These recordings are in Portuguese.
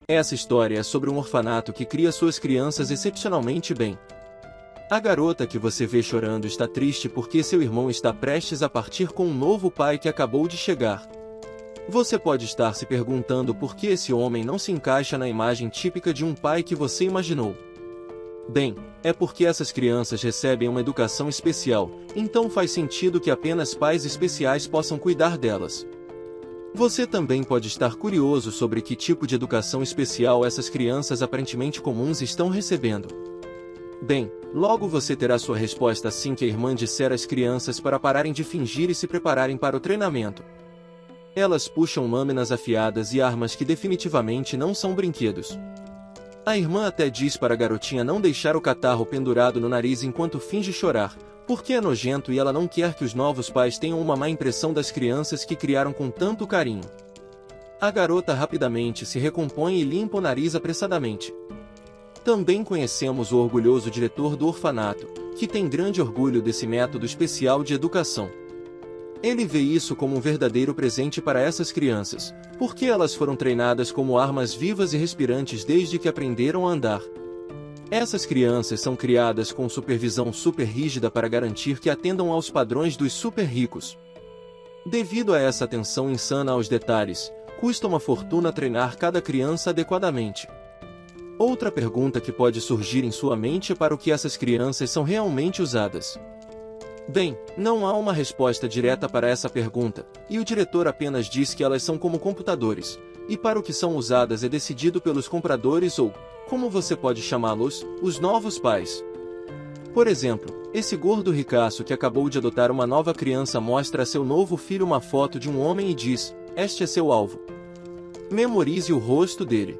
Essa história é sobre um orfanato que cria suas crianças excepcionalmente bem. A garota que você vê chorando está triste porque seu irmão está prestes a partir com um novo pai que acabou de chegar. Você pode estar se perguntando por que esse homem não se encaixa na imagem típica de um pai que você imaginou. Bem, é porque essas crianças recebem uma educação especial, então faz sentido que apenas pais especiais possam cuidar delas. Você também pode estar curioso sobre que tipo de educação especial essas crianças aparentemente comuns estão recebendo. Bem, logo você terá sua resposta assim que a irmã disser às crianças para pararem de fingir e se prepararem para o treinamento. Elas puxam lâminas afiadas e armas que definitivamente não são brinquedos. A irmã até diz para a garotinha não deixar o catarro pendurado no nariz enquanto finge chorar, porque é nojento e ela não quer que os novos pais tenham uma má impressão das crianças que criaram com tanto carinho. A garota rapidamente se recompõe e limpa o nariz apressadamente. Também conhecemos o orgulhoso diretor do orfanato, que tem grande orgulho desse método especial de educação. Ele vê isso como um verdadeiro presente para essas crianças, porque elas foram treinadas como armas vivas e respirantes desde que aprenderam a andar. Essas crianças são criadas com supervisão super rígida para garantir que atendam aos padrões dos super ricos. Devido a essa atenção insana aos detalhes, custa uma fortuna treinar cada criança adequadamente. Outra pergunta que pode surgir em sua mente é para o que essas crianças são realmente usadas. Bem, não há uma resposta direta para essa pergunta, e o diretor apenas diz que elas são como computadores, e para o que são usadas é decidido pelos compradores ou, como você pode chamá-los, os novos pais. Por exemplo, esse gordo ricaço que acabou de adotar uma nova criança mostra a seu novo filho uma foto de um homem e diz: "Este é seu alvo. Memorize o rosto dele."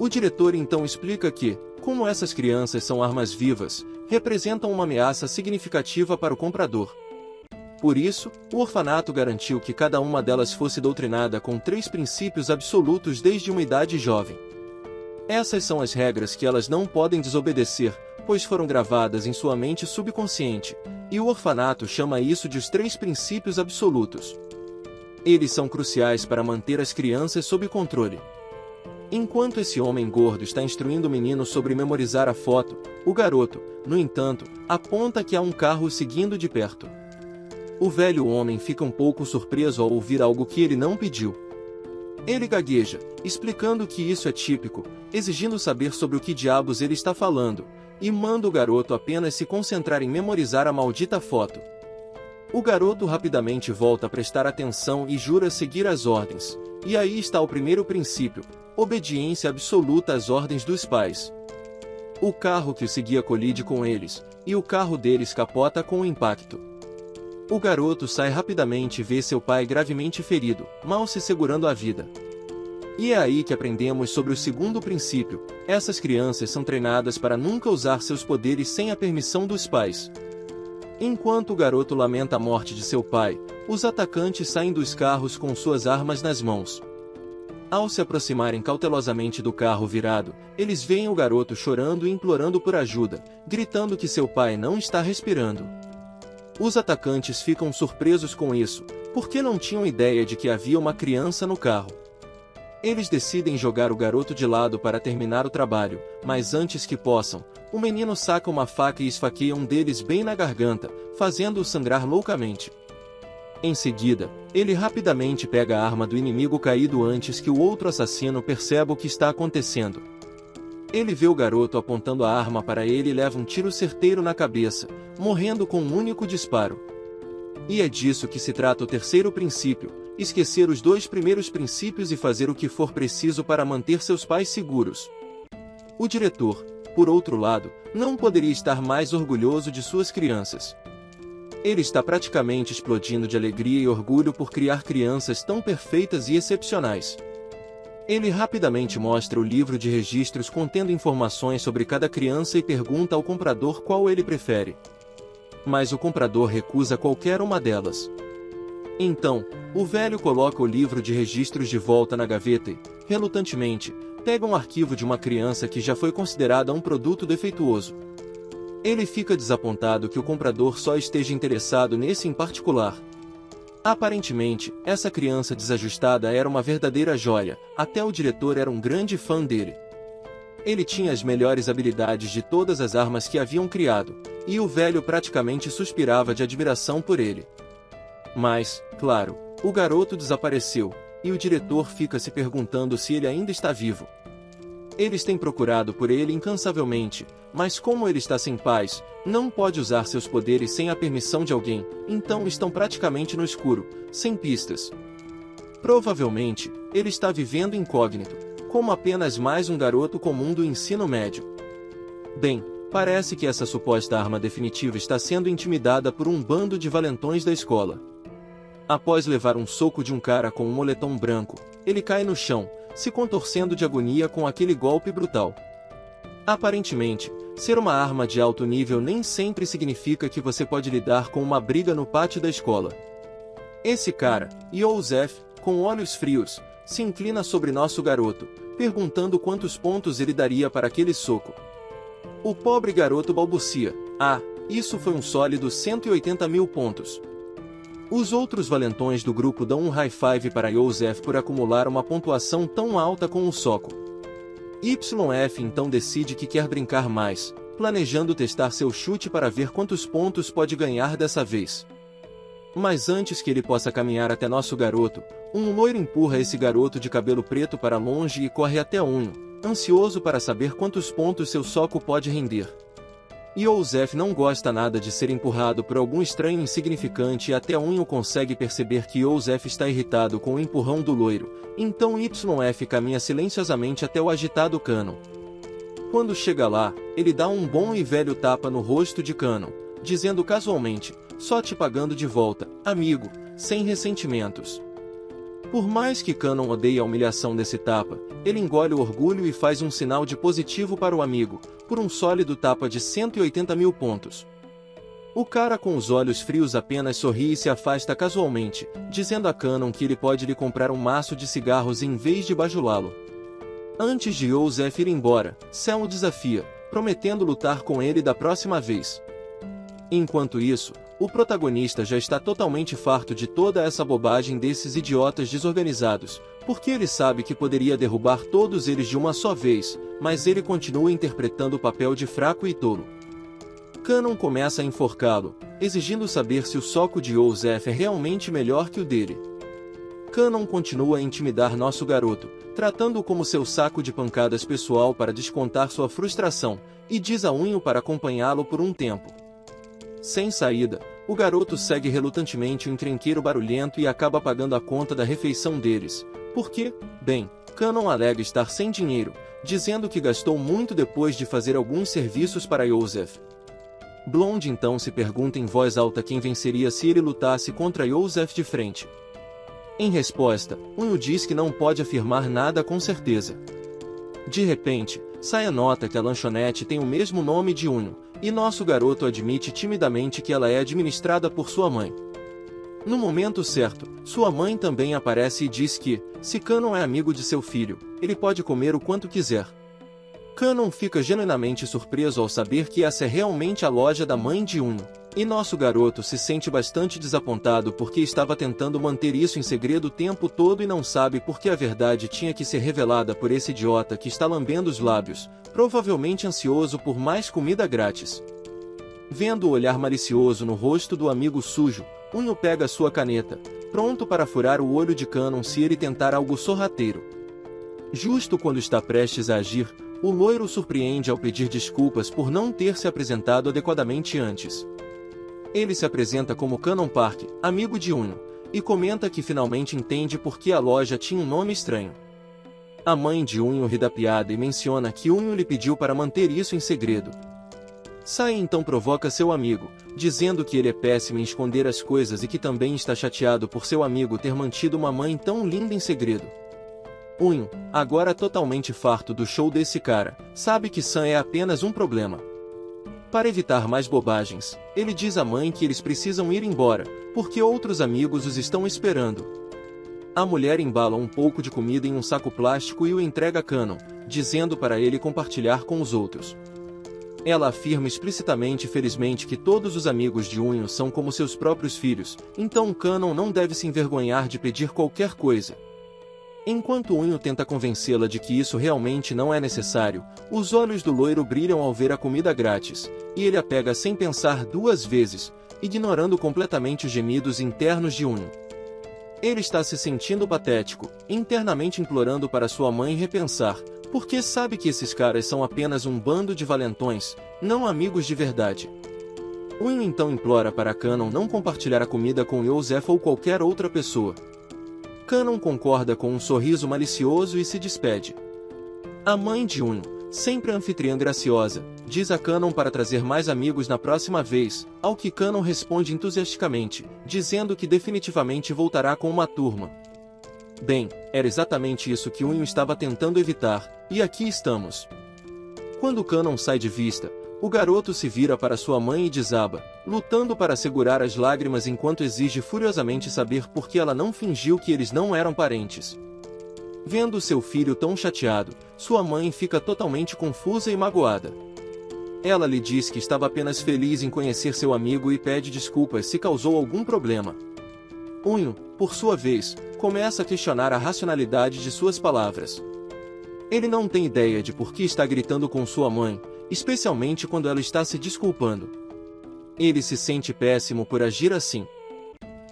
O diretor então explica que, como essas crianças são armas vivas, representam uma ameaça significativa para o comprador. Por isso, o orfanato garantiu que cada uma delas fosse doutrinada com 3 princípios absolutos desde uma idade jovem. Essas são as regras que elas não podem desobedecer, pois foram gravadas em sua mente subconsciente, e o orfanato chama isso de os 3 princípios absolutos. Eles são cruciais para manter as crianças sob controle. Enquanto esse homem gordo está instruindo o menino sobre memorizar a foto, o garoto, no entanto, aponta que há um carro seguindo de perto. O velho homem fica um pouco surpreso ao ouvir algo que ele não pediu. Ele gagueja, explicando que isso é típico, exigindo saber sobre o que diabos ele está falando, e manda o garoto apenas se concentrar em memorizar a maldita foto. O garoto rapidamente volta a prestar atenção e jura seguir as ordens, e aí está o primeiro princípio: obediência absoluta às ordens dos pais. O carro que o seguia colide com eles, e o carro deles capota com o impacto. O garoto sai rapidamente e vê seu pai gravemente ferido, mal se segurando a vida. E é aí que aprendemos sobre o segundo princípio: essas crianças são treinadas para nunca usar seus poderes sem a permissão dos pais. Enquanto o garoto lamenta a morte de seu pai, os atacantes saem dos carros com suas armas nas mãos. Ao se aproximarem cautelosamente do carro virado, eles veem o garoto chorando e implorando por ajuda, gritando que seu pai não está respirando. Os atacantes ficam surpresos com isso, porque não tinham ideia de que havia uma criança no carro. Eles decidem jogar o garoto de lado para terminar o trabalho, mas antes que possam, o menino saca uma faca e esfaqueia um deles bem na garganta, fazendo-o sangrar loucamente. Em seguida, ele rapidamente pega a arma do inimigo caído antes que o outro assassino perceba o que está acontecendo. Ele vê o garoto apontando a arma para ele e leva um tiro certeiro na cabeça, morrendo com um único disparo. E é disso que se trata o terceiro princípio: esquecer os 2 primeiros princípios e fazer o que for preciso para manter seus pais seguros. O diretor, por outro lado, não poderia estar mais orgulhoso de suas crianças. Ele está praticamente explodindo de alegria e orgulho por criar crianças tão perfeitas e excepcionais. Ele rapidamente mostra o livro de registros contendo informações sobre cada criança e pergunta ao comprador qual ele prefere. Mas o comprador recusa qualquer uma delas. Então, o velho coloca o livro de registros de volta na gaveta e, relutantemente, pega um arquivo de uma criança que já foi considerada um produto defeituoso. Ele fica desapontado que o comprador só esteja interessado nesse em particular. Aparentemente, essa criança desajustada era uma verdadeira joia, até o diretor era um grande fã dele. Ele tinha as melhores habilidades de todas as armas que haviam criado, e o velho praticamente suspirava de admiração por ele. Mas, claro, o garoto desapareceu, e o diretor fica se perguntando se ele ainda está vivo. Eles têm procurado por ele incansavelmente, mas como ele está sem paz, não pode usar seus poderes sem a permissão de alguém, então estão praticamente no escuro, sem pistas. Provavelmente, ele está vivendo incógnito, como apenas mais um garoto comum do ensino médio. Bem, parece que essa suposta arma definitiva está sendo intimidada por um bando de valentões da escola. Após levar um soco de um cara com um moletom branco, ele cai no chão, se contorcendo de agonia com aquele golpe brutal. Aparentemente, ser uma arma de alto nível nem sempre significa que você pode lidar com uma briga no pátio da escola. Esse cara, Joseph, com olhos frios, se inclina sobre nosso garoto, perguntando quantos pontos ele daria para aquele soco. O pobre garoto balbucia: "Ah, isso foi um sólido 180 mil pontos." Os outros valentões do grupo dão um high five para Joseph por acumular uma pontuação tão alta com o soco. YF então decide que quer brincar mais, planejando testar seu chute para ver quantos pontos pode ganhar dessa vez. Mas antes que ele possa caminhar até nosso garoto, um loiro empurra esse garoto de cabelo preto para longe e corre até Unho, ansioso para saber quantos pontos seu soco pode render. Joseph não gosta nada de ser empurrado por algum estranho insignificante e até Unho consegue perceber que Joseph está irritado com o empurrão do loiro, então YF caminha silenciosamente até o agitado Canon. Quando chega lá, ele dá um bom e velho tapa no rosto de Canon, dizendo casualmente: "Só te pagando de volta, amigo, sem ressentimentos." Por mais que Canon odeie a humilhação desse tapa, ele engole o orgulho e faz um sinal de positivo para o amigo, por um sólido tapa de 180 mil pontos. O cara com os olhos frios apenas sorri e se afasta casualmente, dizendo a Canon que ele pode lhe comprar um maço de cigarros em vez de bajulá-lo. Antes de Joseph ir embora, Sam o desafia, prometendo lutar com ele da próxima vez. Enquanto isso, o protagonista já está totalmente farto de toda essa bobagem desses idiotas desorganizados, porque ele sabe que poderia derrubar todos eles de uma só vez, mas ele continua interpretando o papel de fraco e tolo. Canon começa a enforcá-lo, exigindo saber se o soco de Joseph é realmente melhor que o dele. Canon continua a intimidar nosso garoto, tratando-o como seu saco de pancadas pessoal para descontar sua frustração, e diz a Unho para acompanhá-lo por um tempo. Sem saída, o garoto segue relutantemente o encrenqueiro barulhento e acaba pagando a conta da refeição deles, porque, bem, Canon alega estar sem dinheiro, dizendo que gastou muito depois de fazer alguns serviços para Joseph. Blonde então se pergunta em voz alta quem venceria se ele lutasse contra Joseph de frente. Em resposta, Unho diz que não pode afirmar nada com certeza. De repente, sai a nota que a lanchonete tem o mesmo nome de Unho, e nosso garoto admite timidamente que ela é administrada por sua mãe. No momento certo, sua mãe também aparece e diz que, se Canon é amigo de seu filho, ele pode comer o quanto quiser. Canon fica genuinamente surpreso ao saber que essa é realmente a loja da mãe de Unho, e nosso garoto se sente bastante desapontado porque estava tentando manter isso em segredo o tempo todo e não sabe por que a verdade tinha que ser revelada por esse idiota que está lambendo os lábios, provavelmente ansioso por mais comida grátis. Vendo o olhar malicioso no rosto do amigo sujo, Unho pega sua caneta, pronto para furar o olho de Canon se ele tentar algo sorrateiro. Justo quando está prestes a agir, o loiro o surpreende ao pedir desculpas por não ter se apresentado adequadamente antes. Ele se apresenta como Canon Park, amigo de Unho, e comenta que finalmente entende por que a loja tinha um nome estranho. A mãe de Unho ri da piada e menciona que Unho lhe pediu para manter isso em segredo. Sai então provoca seu amigo, dizendo que ele é péssimo em esconder as coisas e que também está chateado por seu amigo ter mantido uma mãe tão linda em segredo. Unho, agora totalmente farto do show desse cara, sabe que Sam é apenas um problema. Para evitar mais bobagens, ele diz à mãe que eles precisam ir embora, porque outros amigos os estão esperando. A mulher embala um pouco de comida em um saco plástico e o entrega a Canon, dizendo para ele compartilhar com os outros. Ela afirma explicitamente e felizmente que todos os amigos de Unho são como seus próprios filhos, então Kanon não deve se envergonhar de pedir qualquer coisa. Enquanto Unho tenta convencê-la de que isso realmente não é necessário, os olhos do loiro brilham ao ver a comida grátis, e ele a pega sem pensar duas vezes, ignorando completamente os gemidos internos de Unho. Ele está se sentindo patético, internamente implorando para sua mãe repensar, porque sabe que esses caras são apenas um bando de valentões, não amigos de verdade. Unho então implora para Kanon não compartilhar a comida com Joseph ou qualquer outra pessoa. Kanon concorda com um sorriso malicioso e se despede. A mãe de Unho, sempre anfitriã graciosa, diz a Kanon para trazer mais amigos na próxima vez, ao que Kanon responde entusiasticamente, dizendo que definitivamente voltará com uma turma. Bem, era exatamente isso que Unho estava tentando evitar, e aqui estamos. Quando Kanon sai de vista, o garoto se vira para sua mãe e desaba, lutando para segurar as lágrimas enquanto exige furiosamente saber por que ela não fingiu que eles não eram parentes. Vendo seu filho tão chateado, sua mãe fica totalmente confusa e magoada. Ela lhe diz que estava apenas feliz em conhecer seu amigo e pede desculpas se causou algum problema. Unho, por sua vez, começa a questionar a racionalidade de suas palavras. Ele não tem ideia de por que está gritando com sua mãe, especialmente quando ela está se desculpando. Ele se sente péssimo por agir assim.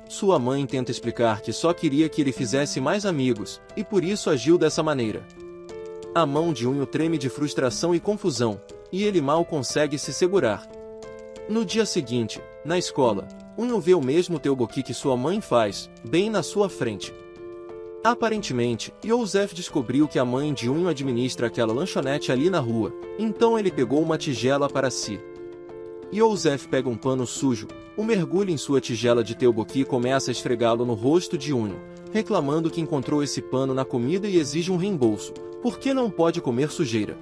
Sua mãe tenta explicar que só queria que ele fizesse mais amigos, e por isso agiu dessa maneira. A mão de Unho treme de frustração e confusão, e ele mal consegue se segurar. No dia seguinte, na escola, Unho vê o mesmo tteokbokki que sua mãe faz, bem na sua frente. Aparentemente, Joseph descobriu que a mãe de Unho administra aquela lanchonete ali na rua, então ele pegou uma tigela para si. Joseph pega um pano sujo, o mergulha em sua tigela de tteokbokki e começa a esfregá-lo no rosto de Unho, reclamando que encontrou esse pano na comida e exige um reembolso, porque não pode comer sujeira.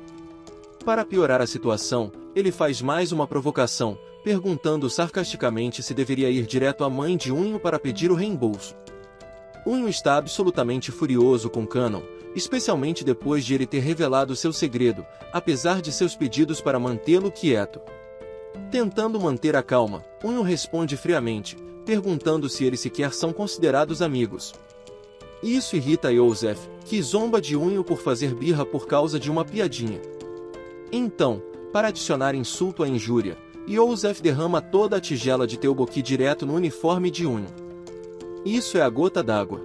Para piorar a situação, ele faz mais uma provocação, perguntando sarcasticamente se deveria ir direto à mãe de Unho para pedir o reembolso. Unho está absolutamente furioso com Kanon, especialmente depois de ele ter revelado seu segredo, apesar de seus pedidos para mantê-lo quieto. Tentando manter a calma, Unho responde friamente, perguntando se eles sequer são considerados amigos. Isso irrita Joseph, que zomba de Unho por fazer birra por causa de uma piadinha. Então, para adicionar insulto à injúria, Joseph derrama toda a tigela de tteokbokki direto no uniforme de Unho. Isso é a gota d'água.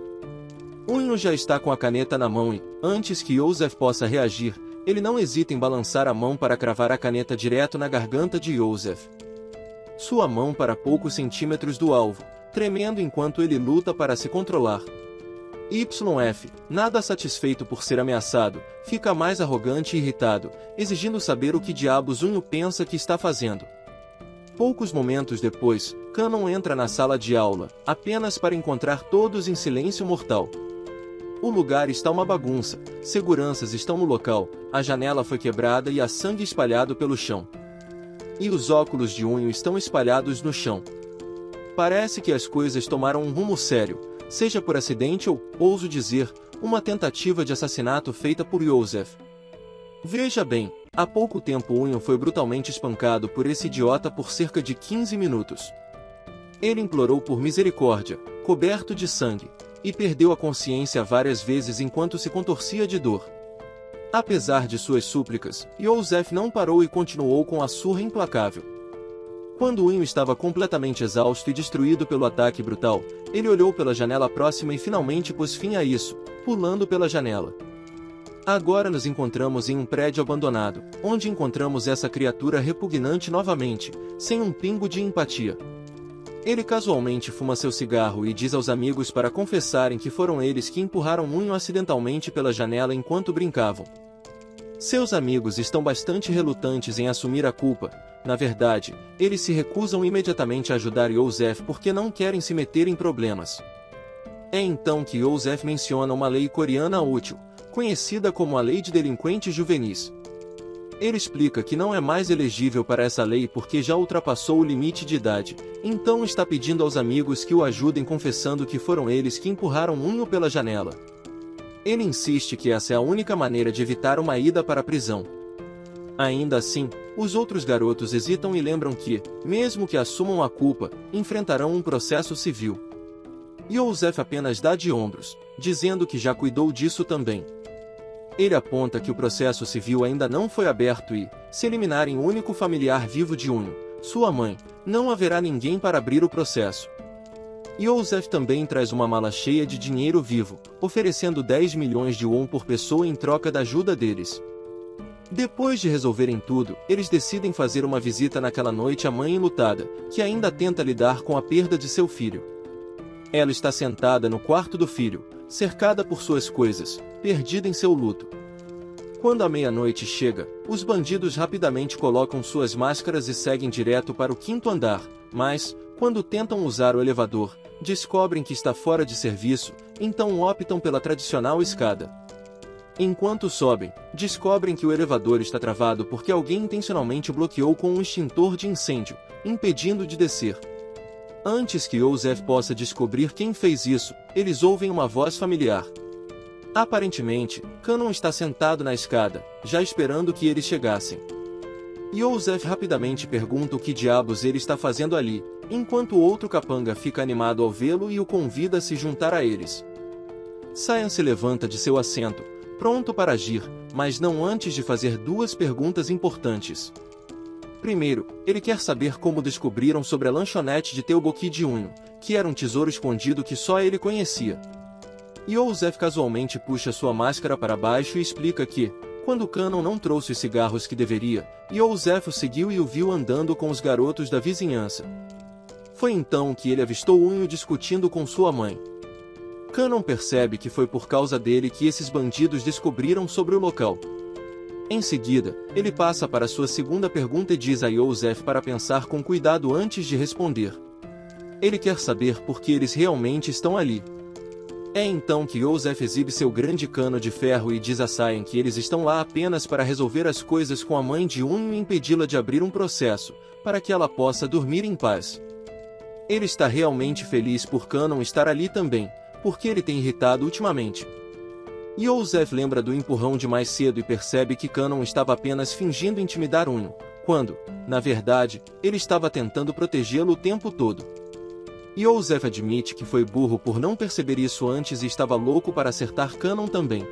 Unho já está com a caneta na mão e, antes que Joseph possa reagir, ele não hesita em balançar a mão para cravar a caneta direto na garganta de Joseph. Sua mão para poucos centímetros do alvo, tremendo enquanto ele luta para se controlar. YF, nada satisfeito por ser ameaçado, fica mais arrogante e irritado, exigindo saber o que diabos Unho pensa que está fazendo. Poucos momentos depois, Kanon entra na sala de aula, apenas para encontrar todos em silêncio mortal. O lugar está uma bagunça, seguranças estão no local, a janela foi quebrada e há sangue espalhado pelo chão. E os óculos de Unho estão espalhados no chão. Parece que as coisas tomaram um rumo sério, seja por acidente ou, ouso dizer, uma tentativa de assassinato feita por Joseph. Veja bem, há pouco tempo Unho foi brutalmente espancado por esse idiota por cerca de 15 minutos. Ele implorou por misericórdia, coberto de sangue, e perdeu a consciência várias vezes enquanto se contorcia de dor. Apesar de suas súplicas, Joseph não parou e continuou com a surra implacável. Quando Unho estava completamente exausto e destruído pelo ataque brutal, ele olhou pela janela próxima e finalmente pôs fim a isso, pulando pela janela. Agora nos encontramos em um prédio abandonado, onde encontramos essa criatura repugnante novamente, sem um pingo de empatia. Ele casualmente fuma seu cigarro e diz aos amigos para confessarem que foram eles que empurraram Unho acidentalmente pela janela enquanto brincavam. Seus amigos estão bastante relutantes em assumir a culpa. Na verdade, eles se recusam imediatamente a ajudar Joseph porque não querem se meter em problemas. É então que Joseph menciona uma lei coreana útil, conhecida como a Lei de Delinquentes Juvenis. Ele explica que não é mais elegível para essa lei porque já ultrapassou o limite de idade, então está pedindo aos amigos que o ajudem confessando que foram eles que empurraram Unho pela janela. Ele insiste que essa é a única maneira de evitar uma ida para a prisão. Ainda assim, os outros garotos hesitam e lembram que, mesmo que assumam a culpa, enfrentarão um processo civil. Yosef apenas dá de ombros, dizendo que já cuidou disso também. Ele aponta que o processo civil ainda não foi aberto e, se eliminarem o único familiar vivo de Unho, sua mãe, não haverá ninguém para abrir o processo. Yosef também traz uma mala cheia de dinheiro vivo, oferecendo 10 milhões de won por pessoa em troca da ajuda deles. Depois de resolverem tudo, eles decidem fazer uma visita naquela noite à mãe enlutada, que ainda tenta lidar com a perda de seu filho. Ela está sentada no quarto do filho, cercada por suas coisas, perdida em seu luto. Quando a meia-noite chega, os bandidos rapidamente colocam suas máscaras e seguem direto para o quinto andar, mas, quando tentam usar o elevador, descobrem que está fora de serviço, então optam pela tradicional escada. Enquanto sobem, descobrem que o elevador está travado porque alguém intencionalmente o bloqueou com um extintor de incêndio, impedindo de descer. Antes que Yosef possa descobrir quem fez isso, eles ouvem uma voz familiar. Aparentemente, Canon está sentado na escada, já esperando que eles chegassem. Yosef rapidamente pergunta o que diabos ele está fazendo ali, enquanto o outro capanga fica animado ao vê-lo e o convida a se juntar a eles. Sayan se levanta de seu assento, pronto para agir, mas não antes de fazer duas perguntas importantes. Primeiro, ele quer saber como descobriram sobre a lanchonete de Tteokbokki de Unho, que era um tesouro escondido que só ele conhecia. Yosef casualmente puxa sua máscara para baixo e explica que, quando Canon não trouxe os cigarros que deveria, Yosef o seguiu e o viu andando com os garotos da vizinhança. Foi então que ele avistou Unho discutindo com sua mãe. Canon percebe que foi por causa dele que esses bandidos descobriram sobre o local. Em seguida, ele passa para sua segunda pergunta e diz a Yosef para pensar com cuidado antes de responder. Ele quer saber por que eles realmente estão ali. É então que Yosef exibe seu grande cano de ferro e diz a Sayan que eles estão lá apenas para resolver as coisas com a mãe de Unho e impedi-la de abrir um processo, para que ela possa dormir em paz. Ele está realmente feliz por Canon estar ali também, porque ele tem irritado ultimamente. Yosef lembra do empurrão de mais cedo e percebe que Canon estava apenas fingindo intimidar Unho, quando, na verdade, ele estava tentando protegê-lo o tempo todo. Yosef admite que foi burro por não perceber isso antes e estava louco para acertar Canon também.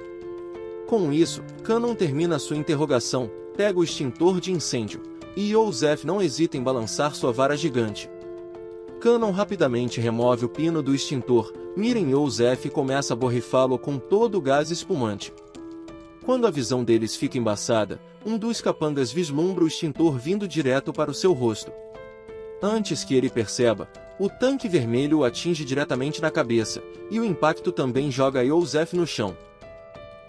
Com isso, Canon termina sua interrogação, pega o extintor de incêndio, e Yosef não hesita em balançar sua vara gigante. Canon rapidamente remove o pino do extintor, mira em Yosef e começa a borrifá-lo com todo o gás espumante. Quando a visão deles fica embaçada, um dos capangas vislumbra o extintor vindo direto para o seu rosto. Antes que ele perceba, o tanque vermelho o atinge diretamente na cabeça, e o impacto também joga Yosef no chão.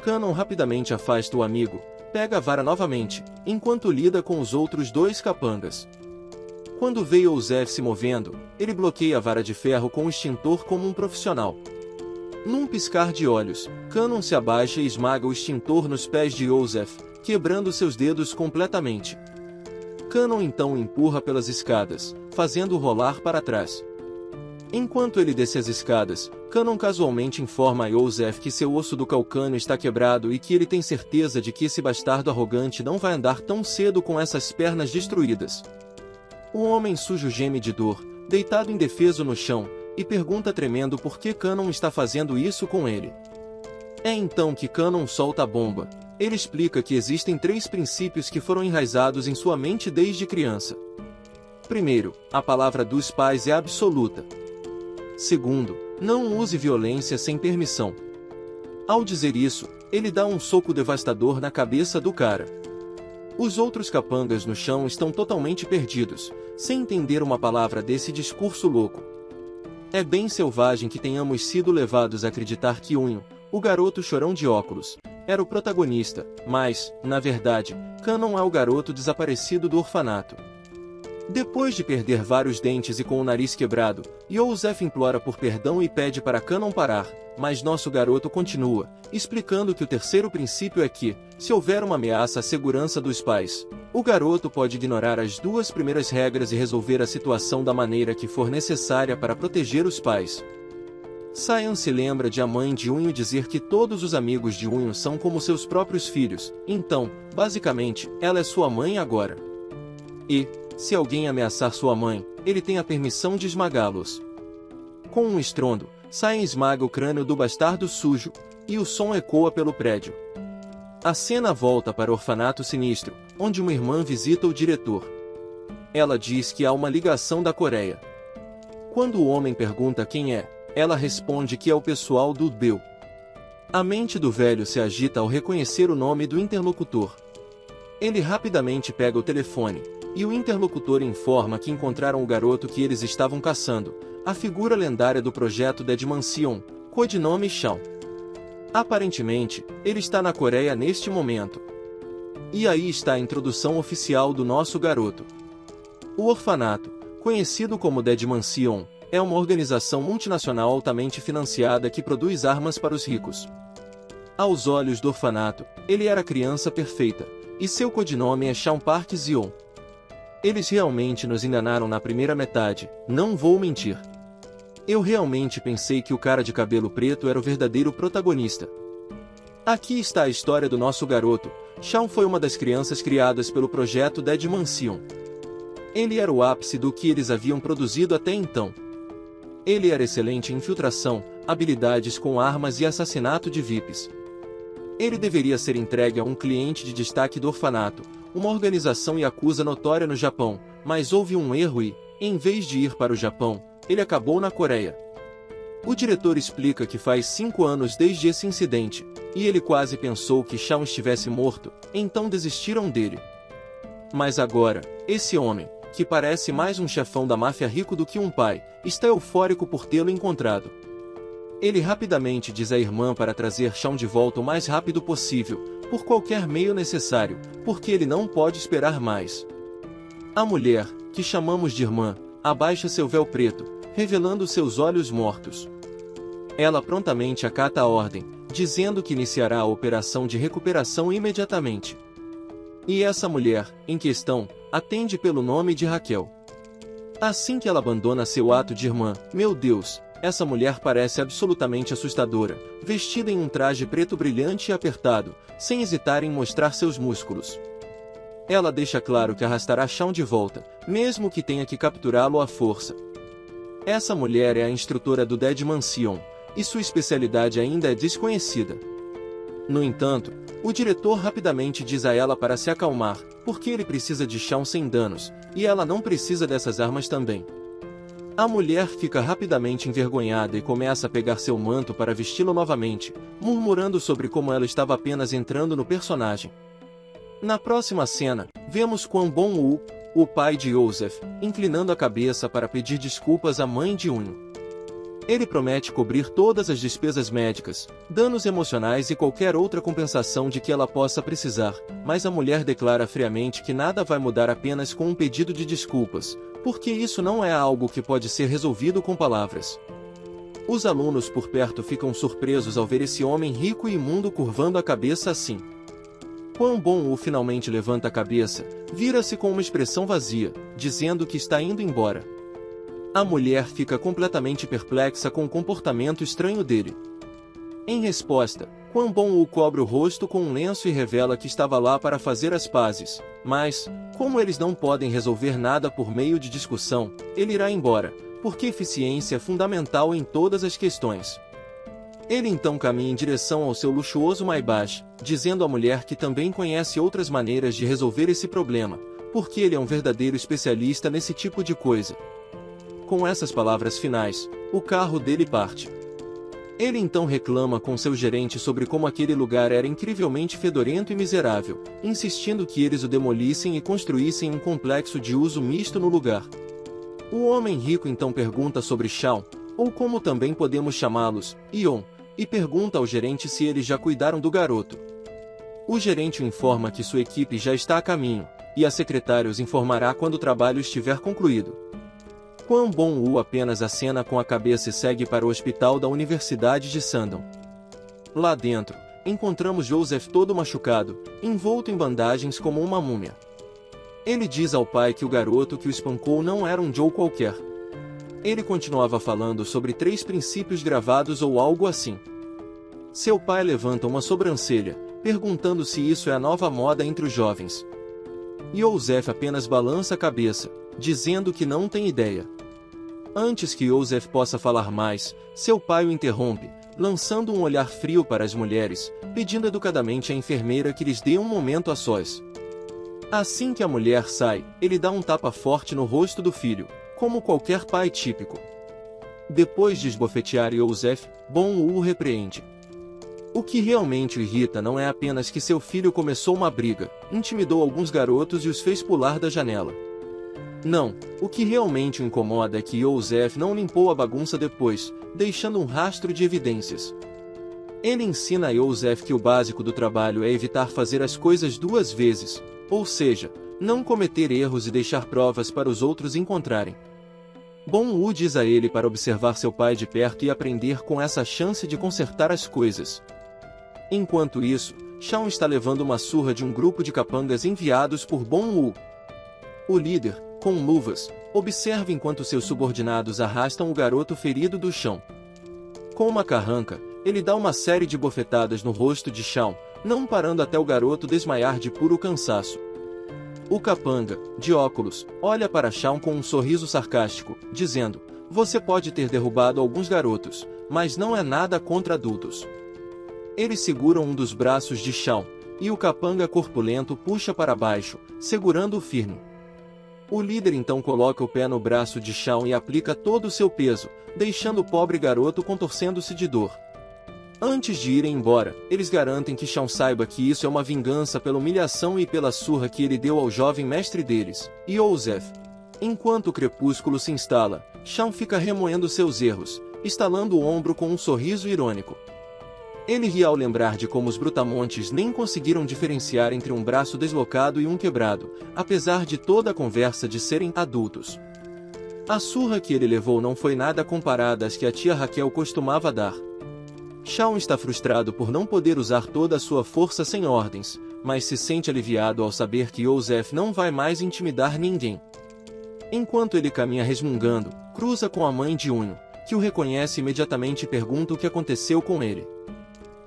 Canon rapidamente afasta o amigo, pega a vara novamente, enquanto lida com os outros dois capangas. Quando vê Yosef se movendo, ele bloqueia a vara de ferro com o extintor como um profissional. Num piscar de olhos, Canon se abaixa e esmaga o extintor nos pés de Yosef, quebrando seus dedos completamente. Canon então o empurra pelas escadas, fazendo-o rolar para trás. Enquanto ele desce as escadas, Canon casualmente informa a Yosef que seu osso do calcânio está quebrado e que ele tem certeza de que esse bastardo arrogante não vai andar tão cedo com essas pernas destruídas. O homem sujo geme de dor, deitado indefeso no chão, e pergunta tremendo por que Canon está fazendo isso com ele. É então que Canon solta a bomba. Ele explica que existem 3 princípios que foram enraizados em sua mente desde criança. Primeiro, a palavra dos pais é absoluta. Segundo, não use violência sem permissão. Ao dizer isso, ele dá um soco devastador na cabeça do cara. Os outros capangas no chão estão totalmente perdidos, sem entender uma palavra desse discurso louco. É bem selvagem que tenhamos sido levados a acreditar que Unho, o garoto chorão de óculos, era o protagonista, mas, na verdade, Canon é o garoto desaparecido do orfanato. Depois de perder vários dentes e com o nariz quebrado, Yosef implora por perdão e pede para Canon parar, mas nosso garoto continua, explicando que o terceiro princípio é que, se houver uma ameaça à segurança dos pais, o garoto pode ignorar as 2 primeiras regras e resolver a situação da maneira que for necessária para proteger os pais. Cyan se lembra de a mãe de Unho dizer que todos os amigos de Unho são como seus próprios filhos, então, basicamente, ela é sua mãe agora. E, se alguém ameaçar sua mãe, ele tem a permissão de esmagá-los. Com um estrondo, Cyan esmaga o crânio do bastardo sujo, e o som ecoa pelo prédio. A cena volta para o orfanato sinistro, onde uma irmã visita o diretor. Ela diz que há uma ligação da Coreia. Quando o homem pergunta quem é, ela responde que é o pessoal do Bill. A mente do velho se agita ao reconhecer o nome do interlocutor. Ele rapidamente pega o telefone, e o interlocutor informa que encontraram o garoto que eles estavam caçando, a figura lendária do projeto Dead Mansion, codinome Shawn. Aparentemente, ele está na Coreia neste momento. E aí está a introdução oficial do nosso garoto. O orfanato, conhecido como Dead Mansion, é uma organização multinacional altamente financiada que produz armas para os ricos. Aos olhos do orfanato, ele era a criança perfeita, e seu codinome é Shawn Park Zion. Eles realmente nos enganaram na primeira metade, não vou mentir. Eu realmente pensei que o cara de cabelo preto era o verdadeiro protagonista. Aqui está a história do nosso garoto. Shawn foi uma das crianças criadas pelo projeto Dead Mansion. Ele era o ápice do que eles haviam produzido até então. Ele era excelente em infiltração, habilidades com armas e assassinato de VIPs. Ele deveria ser entregue a um cliente de destaque do orfanato, uma organização yakuza notória no Japão, mas houve um erro e, em vez de ir para o Japão, ele acabou na Coreia. O diretor explica que faz 5 anos desde esse incidente, e ele quase pensou que Shawn estivesse morto, então desistiram dele. Mas agora, esse homem, que parece mais um chefão da máfia rico do que um pai, está eufórico por tê-lo encontrado. Ele rapidamente diz à irmã para trazer Shawn de volta o mais rápido possível, por qualquer meio necessário, porque ele não pode esperar mais. A mulher, que chamamos de irmã, abaixa seu véu preto, revelando seus olhos mortos. Ela prontamente acata a ordem, dizendo que iniciará a operação de recuperação imediatamente. E essa mulher, em questão, atende pelo nome de Raquel. Assim que ela abandona seu ato de irmã, meu Deus, essa mulher parece absolutamente assustadora, vestida em um traje preto brilhante e apertado, sem hesitar em mostrar seus músculos. Ela deixa claro que arrastará Shawn de volta, mesmo que tenha que capturá-lo à força. Essa mulher é a instrutora do Dead Mansion, e sua especialidade ainda é desconhecida. No entanto, o diretor rapidamente diz a ela para se acalmar, porque ele precisa de Shawn sem danos, e ela não precisa dessas armas também. A mulher fica rapidamente envergonhada e começa a pegar seu manto para vesti-lo novamente, murmurando sobre como ela estava apenas entrando no personagem. Na próxima cena, vemos Kwon Bong-woo, o pai de Joseph, inclinando a cabeça para pedir desculpas à mãe de Unho. Ele promete cobrir todas as despesas médicas, danos emocionais e qualquer outra compensação de que ela possa precisar, mas a mulher declara friamente que nada vai mudar apenas com um pedido de desculpas, porque isso não é algo que pode ser resolvido com palavras. Os alunos por perto ficam surpresos ao ver esse homem rico e imundo curvando a cabeça assim. Kwon Bong-woo finalmente levanta a cabeça, vira-se com uma expressão vazia, dizendo que está indo embora. A mulher fica completamente perplexa com o comportamento estranho dele. Em resposta, Kwon Bong-woo cobre o rosto com um lenço e revela que estava lá para fazer as pazes, mas, como eles não podem resolver nada por meio de discussão, ele irá embora, porque eficiência é fundamental em todas as questões. Ele então caminha em direção ao seu luxuoso Maybach, dizendo à mulher que também conhece outras maneiras de resolver esse problema, porque ele é um verdadeiro especialista nesse tipo de coisa. Com essas palavras finais, o carro dele parte. Ele então reclama com seu gerente sobre como aquele lugar era incrivelmente fedorento e miserável, insistindo que eles o demolissem e construíssem um complexo de uso misto no lugar. O homem rico então pergunta sobre Shawn, ou como também podemos chamá-los, Ion, e pergunta ao gerente se eles já cuidaram do garoto. O gerente o informa que sua equipe já está a caminho, e a secretária os informará quando o trabalho estiver concluído. Kwon Bong-woo apenas acena com a cabeça e segue para o hospital da Universidade de Sandong. Lá dentro, encontramos Joseph todo machucado, envolto em bandagens como uma múmia. Ele diz ao pai que o garoto que o espancou não era um Joe qualquer. Ele continuava falando sobre 3 princípios gravados ou algo assim. Seu pai levanta uma sobrancelha, perguntando se isso é a nova moda entre os jovens. Yosef apenas balança a cabeça, dizendo que não tem ideia. Antes que Yosef possa falar mais, seu pai o interrompe, lançando um olhar frio para as mulheres, pedindo educadamente à enfermeira que lhes dê um momento a sós. Assim que a mulher sai, ele dá um tapa forte no rosto do filho, como qualquer pai típico. Depois de esbofetear Yosef, Bom-U o repreende. O que realmente o irrita não é apenas que seu filho começou uma briga, intimidou alguns garotos e os fez pular da janela. Não, o que realmente o incomoda é que Yosef não limpou a bagunça depois, deixando um rastro de evidências. Ele ensina a Yosef que o básico do trabalho é evitar fazer as coisas 2 vezes, ou seja, não cometer erros e deixar provas para os outros encontrarem. Bom-U diz a ele para observar seu pai de perto e aprender com essa chance de consertar as coisas. Enquanto isso, Shaun está levando uma surra de um grupo de capangas enviados por Bom-U. O líder, com luvas, observa enquanto seus subordinados arrastam o garoto ferido do chão. Com uma carranca, ele dá uma série de bofetadas no rosto de Shaun, não parando até o garoto desmaiar de puro cansaço. O capanga, de óculos, olha para Shaun com um sorriso sarcástico, dizendo: "Você pode ter derrubado alguns garotos, mas não é nada contra adultos." Eles seguram um dos braços de Shaun, e o capanga corpulento puxa para baixo, segurando-o firme. O líder então coloca o pé no braço de Shaun e aplica todo o seu peso, deixando o pobre garoto contorcendo-se de dor. Antes de irem embora, eles garantem que Shaun saiba que isso é uma vingança pela humilhação e pela surra que ele deu ao jovem mestre deles, Yosef. Enquanto o crepúsculo se instala, Shaun fica remoendo seus erros, estalando o ombro com um sorriso irônico. Ele ri ao lembrar de como os brutamontes nem conseguiram diferenciar entre um braço deslocado e um quebrado, apesar de toda a conversa de serem adultos. A surra que ele levou não foi nada comparada às que a tia Raquel costumava dar. Shaun está frustrado por não poder usar toda a sua força sem ordens, mas se sente aliviado ao saber que Yosef não vai mais intimidar ninguém. Enquanto ele caminha resmungando, cruza com a mãe de Unho, que o reconhece imediatamente e pergunta o que aconteceu com ele.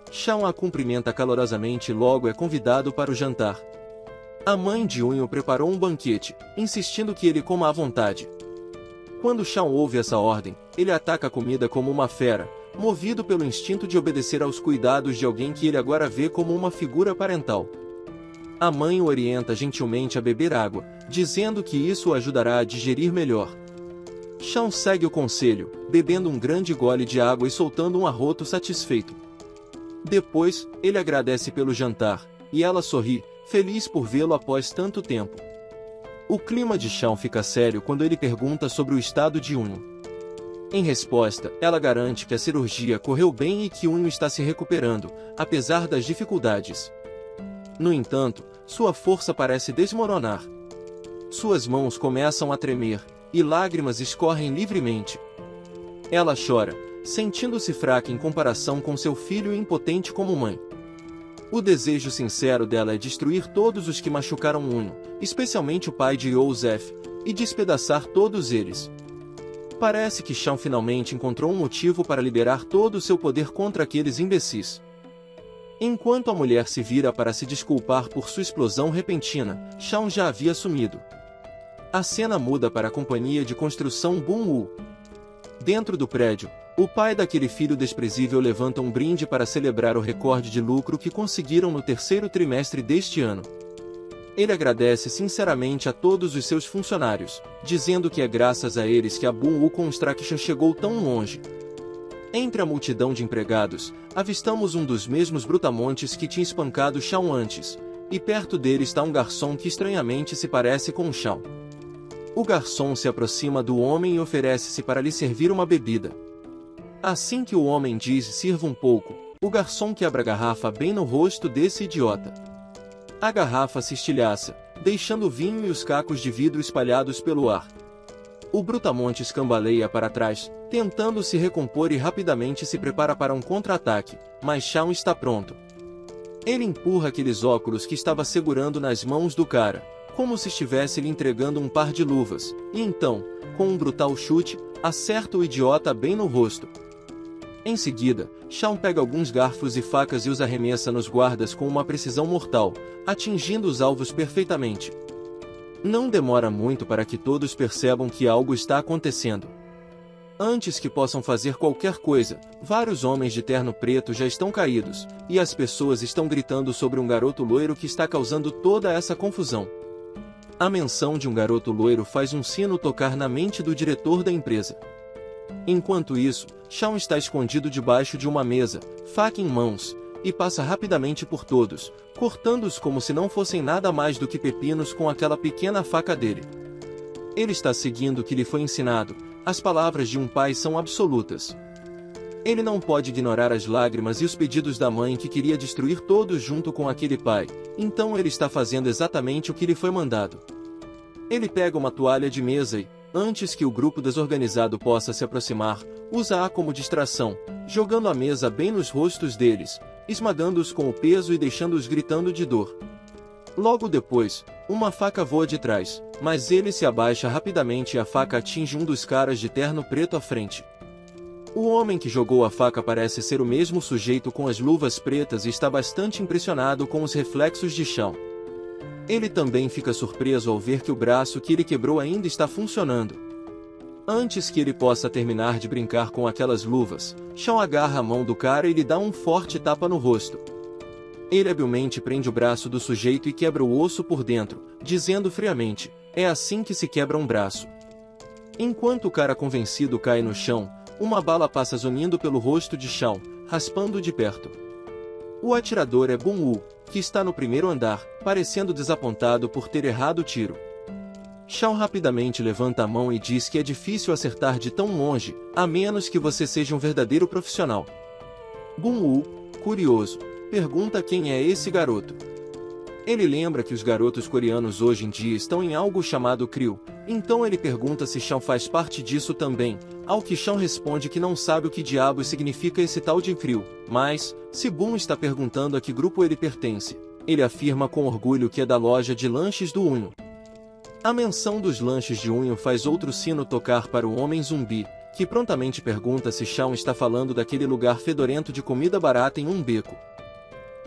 Shaun a cumprimenta calorosamente e logo é convidado para o jantar. A mãe de Unho preparou um banquete, insistindo que ele coma à vontade. Quando Shaun ouve essa ordem, ele ataca a comida como uma fera, movido pelo instinto de obedecer aos cuidados de alguém que ele agora vê como uma figura parental. A mãe o orienta gentilmente a beber água, dizendo que isso o ajudará a digerir melhor. Shaun segue o conselho, bebendo um grande gole de água e soltando um arroto satisfeito. Depois, ele agradece pelo jantar, e ela sorri, feliz por vê-lo após tanto tempo. O clima de Shaun fica sério quando ele pergunta sobre o estado de Unho. Em resposta, ela garante que a cirurgia correu bem e que Unho está se recuperando, apesar das dificuldades. No entanto, sua força parece desmoronar. Suas mãos começam a tremer, e lágrimas escorrem livremente. Ela chora, sentindo-se fraca em comparação com seu filho e impotente como mãe. O desejo sincero dela é destruir todos os que machucaram Unho, especialmente o pai de Yosef, e despedaçar todos eles. Parece que Shaun finalmente encontrou um motivo para liberar todo o seu poder contra aqueles imbecis. Enquanto a mulher se vira para se desculpar por sua explosão repentina, Shaun já havia sumido. A cena muda para a companhia de construção Bom-U. Dentro do prédio, o pai daquele filho desprezível levanta um brinde para celebrar o recorde de lucro que conseguiram no 3º trimestre deste ano. Ele agradece sinceramente a todos os seus funcionários, dizendo que é graças a eles que a Bom-U Construction chegou tão longe. Entre a multidão de empregados, avistamos um dos mesmos brutamontes que tinha espancado Shaun antes, e perto dele está um garçom que estranhamente se parece com Shaun. O garçom se aproxima do homem e oferece-se para lhe servir uma bebida. Assim que o homem diz "sirva um pouco", o garçom quebra a garrafa bem no rosto desse idiota. A garrafa se estilhaça, deixando o vinho e os cacos de vidro espalhados pelo ar. O brutamontes cambaleia para trás, tentando se recompor e rapidamente se prepara para um contra-ataque, mas Shaun está pronto. Ele empurra aqueles óculos que estava segurando nas mãos do cara, como se estivesse lhe entregando um par de luvas, e então, com um brutal chute, acerta o idiota bem no rosto. Em seguida, Shawn pega alguns garfos e facas e os arremessa nos guardas com uma precisão mortal, atingindo os alvos perfeitamente. Não demora muito para que todos percebam que algo está acontecendo. Antes que possam fazer qualquer coisa, vários homens de terno preto já estão caídos, e as pessoas estão gritando sobre um garoto loiro que está causando toda essa confusão. A menção de um garoto loiro faz um sino tocar na mente do diretor da empresa. Enquanto isso, Shawn está escondido debaixo de uma mesa, faca em mãos, e passa rapidamente por todos, cortando-os como se não fossem nada mais do que pepinos com aquela pequena faca dele. Ele está seguindo o que lhe foi ensinado, as palavras de um pai são absolutas. Ele não pode ignorar as lágrimas e os pedidos da mãe que queria destruir todos junto com aquele pai, então ele está fazendo exatamente o que lhe foi mandado. Ele pega uma toalha de mesa e, antes que o grupo desorganizado possa se aproximar, usa-a como distração, jogando a mesa bem nos rostos deles, esmagando-os com o peso e deixando-os gritando de dor. Logo depois, uma faca voa de trás, mas ele se abaixa rapidamente e a faca atinge um dos caras de terno preto à frente. O homem que jogou a faca parece ser o mesmo sujeito com as luvas pretas e está bastante impressionado com os reflexos de Shawn. Ele também fica surpreso ao ver que o braço que ele quebrou ainda está funcionando. Antes que ele possa terminar de brincar com aquelas luvas, Shawn agarra a mão do cara e lhe dá um forte tapa no rosto. Ele habilmente prende o braço do sujeito e quebra o osso por dentro, dizendo friamente, é assim que se quebra um braço. Enquanto o cara convencido cai no chão, uma bala passa zunindo pelo rosto de Shawn, raspando de perto. O atirador é Bun-Woo, que está no primeiro andar, parecendo desapontado por ter errado o tiro. Shawn rapidamente levanta a mão e diz que é difícil acertar de tão longe, a menos que você seja um verdadeiro profissional. Bun-Woo, curioso, pergunta quem é esse garoto. Ele lembra que os garotos coreanos hoje em dia estão em algo chamado Krill, então ele pergunta se Shawn faz parte disso também, ao que Shawn responde que não sabe o que diabos significa esse tal de Krill, mas, se Bun está perguntando a que grupo ele pertence, ele afirma com orgulho que é da loja de lanches do Unho. A menção dos lanches de Unho faz outro sino tocar para o homem zumbi, que prontamente pergunta se Shawn está falando daquele lugar fedorento de comida barata em um beco.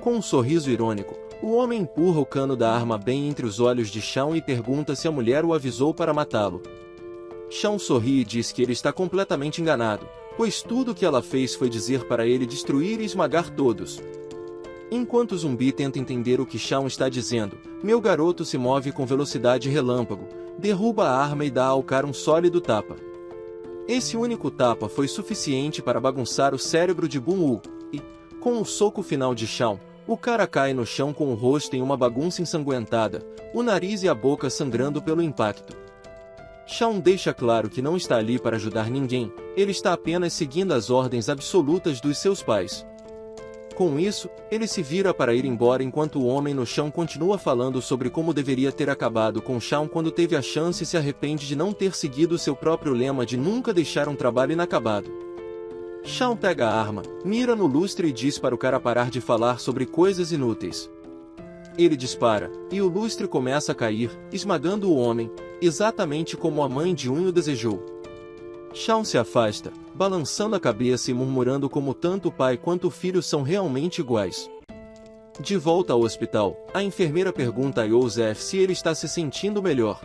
Com um sorriso irônico, o homem empurra o cano da arma bem entre os olhos de Shawn e pergunta se a mulher o avisou para matá-lo. Shawn sorri e diz que ele está completamente enganado, pois tudo o que ela fez foi dizer para ele destruir e esmagar todos. Enquanto o zumbi tenta entender o que Shawn está dizendo, meu garoto se move com velocidade relâmpago, derruba a arma e dá ao cara um sólido tapa. Esse único tapa foi suficiente para bagunçar o cérebro de Bun-Woo, e, com o soco final de Shawn, o cara cai no chão com o rosto em uma bagunça ensanguentada, o nariz e a boca sangrando pelo impacto. Shawn deixa claro que não está ali para ajudar ninguém, ele está apenas seguindo as ordens absolutas dos seus pais. Com isso, ele se vira para ir embora enquanto o homem no chão continua falando sobre como deveria ter acabado com Shawn quando teve a chance e se arrepende de não ter seguido seu próprio lema de nunca deixar um trabalho inacabado. Shawn pega a arma, mira no lustre e diz para o cara parar de falar sobre coisas inúteis. Ele dispara, e o lustre começa a cair, esmagando o homem, exatamente como a mãe de Unho desejou. Shawn se afasta, balançando a cabeça e murmurando como tanto o pai quanto o filho são realmente iguais. De volta ao hospital, a enfermeira pergunta a Joseph se ele está se sentindo melhor.